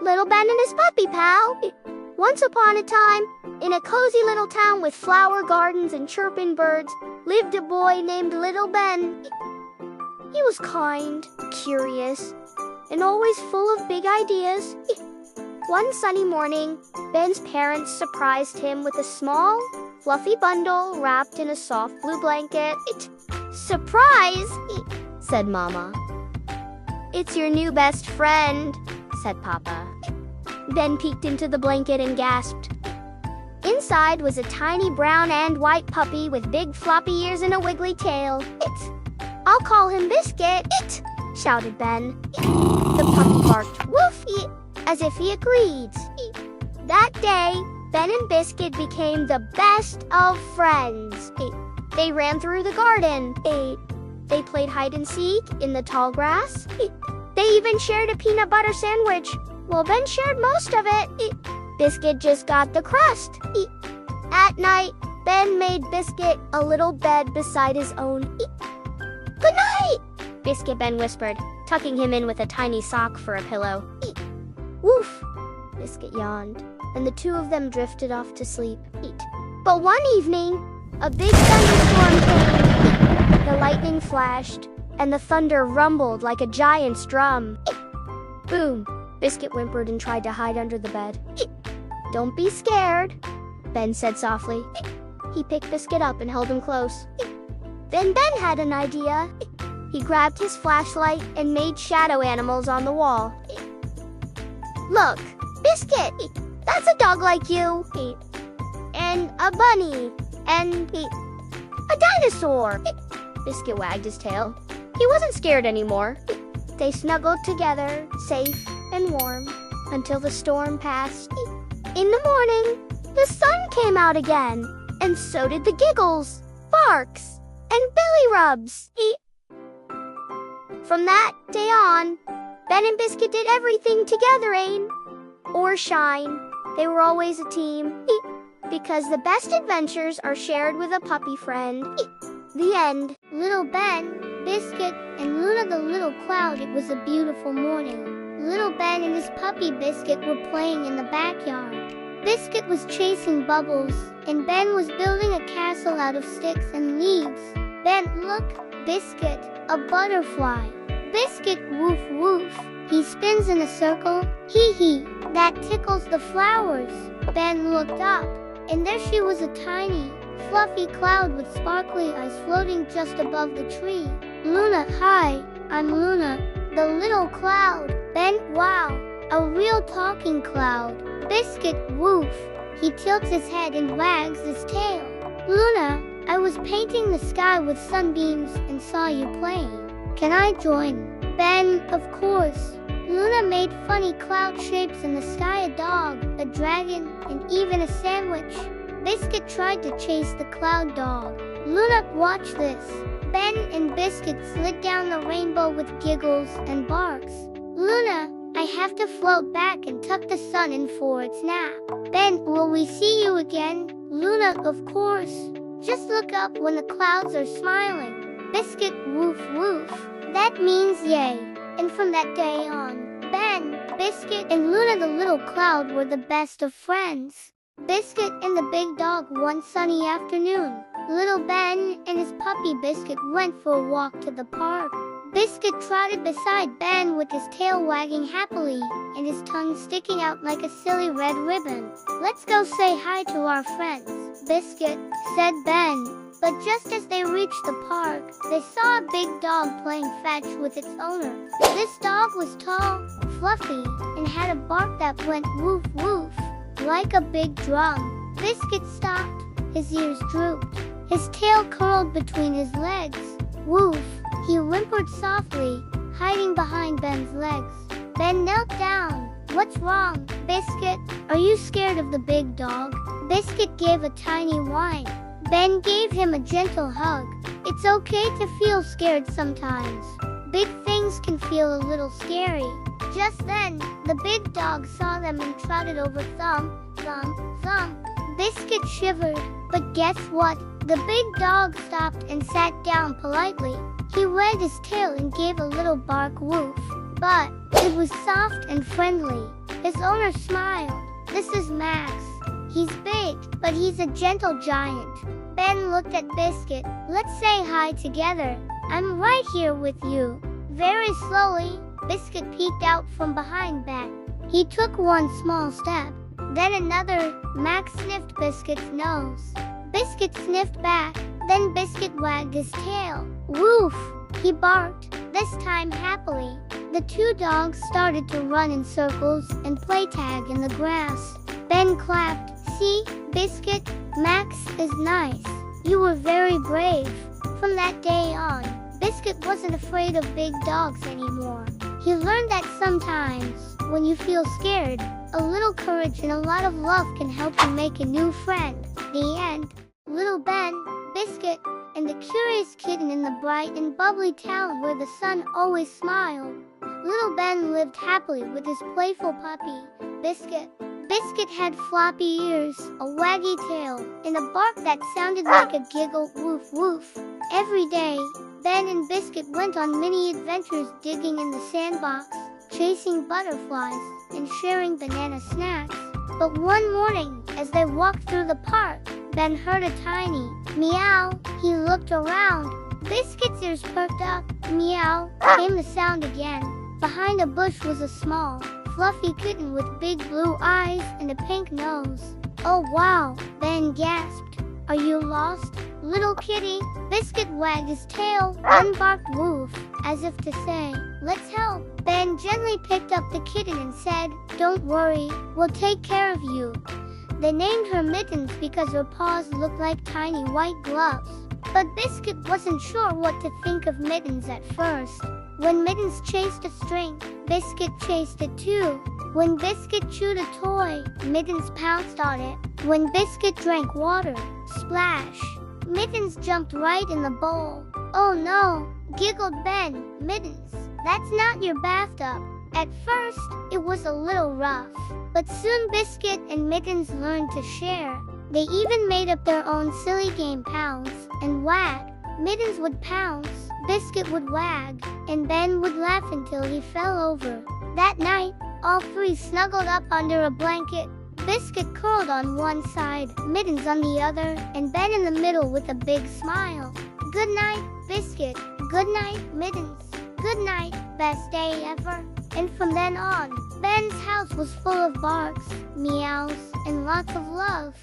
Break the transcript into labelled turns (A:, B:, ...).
A: Little Ben and his puppy pal. Once upon a time, in a cozy little town with flower gardens and chirping birds, lived a boy named Little Ben. He was kind, curious, and always full of big ideas. One sunny morning, Ben's parents surprised him with a small, fluffy bundle wrapped in a soft blue blanket. "Surprise!" said Mama. "It's your new best friend," said Papa. Ben peeked into the blanket and gasped. Inside was a tiny brown and white puppy with big floppy ears and a wiggly tail. "I'll call him Biscuit," shouted Ben. The puppy barked woof, as if he agreed. That day, Ben and Biscuit became the best of friends. They ran through the garden. They played hide and seek in the tall grass. They even shared a peanut butter sandwich. Well, Ben shared most of it. Biscuit just got the crust. At night, Ben made Biscuit a little bed beside his own. "Good night," Biscuit Ben whispered, tucking him in with a tiny sock for a pillow. "Woof," Biscuit yawned, and the two of them drifted off to sleep. But one evening, a big thunderstorm came. The lightning flashed, and the thunder rumbled like a giant's drum. Boom! Biscuit whimpered and tried to hide under the bed. "Don't be scared," Ben said softly. He picked Biscuit up and held him close. Then Ben had an idea. He grabbed his flashlight and made shadow animals on the wall. "Look, Biscuit, that's a dog like you, and a bunny, and a dinosaur." Biscuit wagged his tail. He wasn't scared anymore. They snuggled together, safe and warm, until the storm passed. In the morning, the sun came out again, and so did the giggles, barks, and belly rubs. From that day on, Ben and Biscuit did everything together, rain or shine. They were always a team, because the best adventures are shared with a puppy friend. The end. Little Ben, Biscuit, and Luna the little cloud. It was a beautiful morning. Little Ben and his puppy Biscuit were playing in the backyard. Biscuit was chasing bubbles, and Ben was building a castle out of sticks and leaves. "Ben, look, Biscuit, a butterfly." Biscuit, woof woof. "He spins in a circle, hee hee. That tickles the flowers." Ben looked up, and there she was, a tiny, fluffy cloud with sparkly eyes floating just above the tree. "Luna, hi, I'm Luna, the little cloud." Ben, wow, a real talking cloud. Biscuit, woof. He tilts his head and wags his tail. "Luna, I was painting the sky with sunbeams and saw you playing. Can I join?" Ben, of course. Luna made funny cloud shapes in the sky, a dog, a dragon, and even a sandwich. Biscuit tried to chase the cloud dog. "Luna, watch this." Ben and Biscuit slid down the rainbow with giggles and barks. "Luna, I have to float back and tuck the sun in for its nap." Ben, will we see you again? Luna, of course. Just look up when the clouds are smiling. Biscuit, woof woof. That means yay. And from that day on, Ben, Biscuit, and Luna the little cloud were the best of friends. Biscuit and the big dog. One sunny afternoon, Little Ben and his puppy Biscuit went for a walk to the park. Biscuit trotted beside Ben with his tail wagging happily and his tongue sticking out like a silly red ribbon. "Let's go say hi to our friends, Biscuit," said Ben. But just as they reached the park, they saw a big dog playing fetch with its owner. This dog was tall, fluffy, and had a bark that went woof woof, like a big drum. Biscuit stopped, his ears drooped, his tail curled between his legs. Woof, he whimpered softly, hiding behind Ben's legs. Ben knelt down. "What's wrong, Biscuit? Are you scared of the big dog?" Biscuit gave a tiny whine. Ben gave him a gentle hug. "It's okay to feel scared sometimes. Big things can feel a little scary." Just then, the big dog saw them and trotted over. Thump, thump, thump. Biscuit shivered, but guess what? The big dog stopped and sat down politely. He wagged his tail and gave a little bark woof. But it was soft and friendly.
B: His owner smiled. This is Max. He's big, but he's a gentle giant. Ben looked at Biscuit. Let's say hi together. I'm right here with you. Very slowly, Biscuit peeked out from behind Ben. He took one small step, then another. Max sniffed Biscuit's nose. Biscuit sniffed back, then Biscuit wagged his tail. Woof! He barked, this time happily. The two dogs started to run in circles and play tag in the grass. Ben clapped. See, Biscuit, Max is nice. You were very brave. From that day on, Biscuit wasn't afraid of big dogs anymore. He learned that sometimes, when you feel scared, a little courage and a lot of love can help you make a new friend. The end. Little Ben, Biscuit, and the curious kitten in the bright and bubbly town where the sun always smiled. Little Ben lived happily with his playful puppy, Biscuit. Biscuit had floppy ears, a waggy tail, and a bark that sounded like a giggle. Woof woof. Every day, Ben and Biscuit went on many adventures, digging in the sandbox, chasing butterflies, and sharing banana snacks. But one morning, as they walked through the park, Ben heard a tiny meow. He looked around. Biscuit's ears perked up. Meow, came the sound again. Behind a bush was a small, fluffy kitten with big blue eyes and a pink nose. Oh wow, Ben gasped. Are you lost, little kitty? Biscuit wagged his tail, then barked woof, as if to say, let's help. Ben gently picked up the kitten and said, don't worry, we'll take care of you. They named her Mittens because her paws looked like tiny white gloves. But Biscuit wasn't sure what to think of Mittens at first. When Mittens chased a string, Biscuit chased it too. When Biscuit chewed a toy, Mittens pounced on it. When Biscuit drank water, splash! Mittens jumped right in the bowl. Oh no, giggled Ben. Mittens, that's not your bathtub. At first, it was a little rough, but soon Biscuit and Mittens learned to share. They even made up their own silly game, pounce and wag. Mittens would pounce, Biscuit would wag, and Ben would laugh until he fell over. That night, all three snuggled up under a blanket. Biscuit curled on one side, Mittens on the other, and Ben in the middle with a big smile. Good night, Biscuit. Good night, Mittens. Good night, best day ever. And from then on, Ben's house was full of barks, meows, and lots of love.